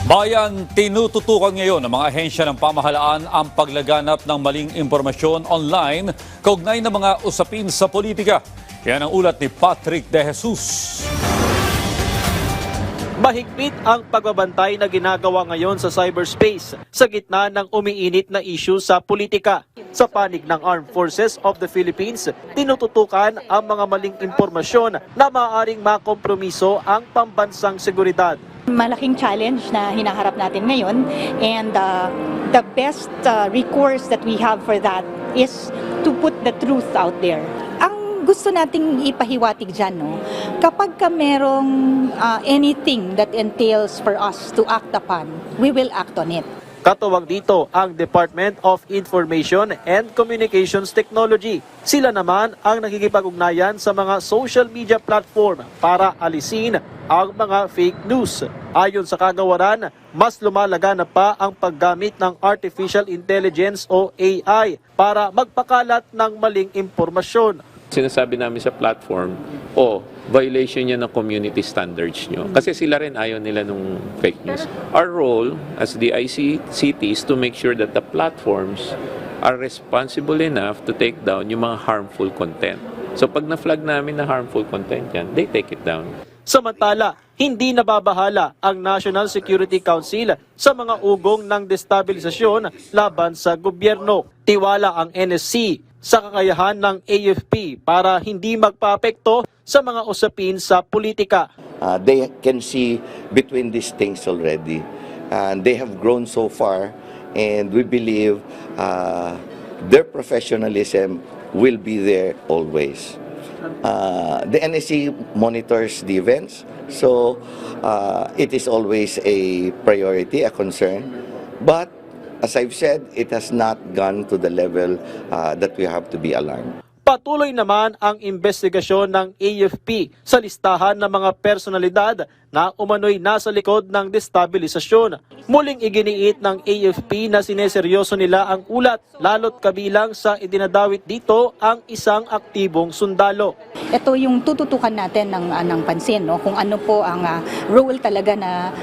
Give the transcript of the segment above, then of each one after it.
Bayan, tinututukan ngayon ng mga ahensya ng pamahalaan ang paglaganap ng maling impormasyon online kaugnay ng mga usapin sa politika. Yan ang ulat ni Patrick De Jesus. Mahigpit ang pagbabantay na ginagawa ngayon sa cyberspace sa gitna ng umiinit na issue sa politika. Sa panig ng Armed Forces of the Philippines, tinututukan ang mga maling impormasyon na maaaring makompromiso ang pambansang seguridad. Malaking challenge na hinaharap natin ngayon, and the best recourse that we have for that is to put the truth out there. Ang gusto nating ipahiwatig dyan, no? Kapag ka merong anything that entails for us to act upon, we will act on it. Katuwang dito ang Department of Information and Communications Technology. Sila naman ang nakikipag-ugnayan sa mga social media platform para alisin ang mga fake news. Ayon sa kagawaran, mas lumalaganap pa ang paggamit ng Artificial Intelligence o AI para magpakalat ng maling impormasyon. Sinasabi namin sa platform, violation niya ng community standards nyo. Kasi sila rin ayaw nila nung fake news. Our role as the ICT is to make sure that the platforms are responsible enough to take down yung mga harmful content. So pag na-flag namin na harmful content yan, they take it down. Samantala, hindi nababahala ang National Security Council sa mga ugong ng destabilisasyon laban sa gobyerno. Tiwala ang NSC sa kakayahan ng AFP para hindi magpaapekto sa mga usapin sa politika. They can see between these things already. And they have grown so far, and we believe their professionalism will be there always. The NSC monitors the events, so it is always a priority, a concern. But as I've said, it has not gone to the level that we have to be alarmed. Patuloy naman ang investigasyon ng AFP sa listahan ng mga personalidad na umano'y nasa likod ng destabilisasyon. Muling iginiit ng AFP na sineseryoso nila ang ulat, lalo't kabilang sa idinadawit dito ang isang aktibong sundalo. Ito yung tututukan natin ng pansin, no? Kung ano po ang role talaga na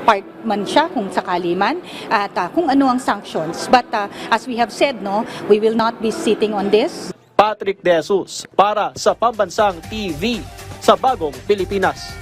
part man siya kung sakali man, at kung ano ang sanctions. But as we have said, no, we will not be sitting on this. Patrick De Jesus para sa Pambansang TV sa Bagong Pilipinas.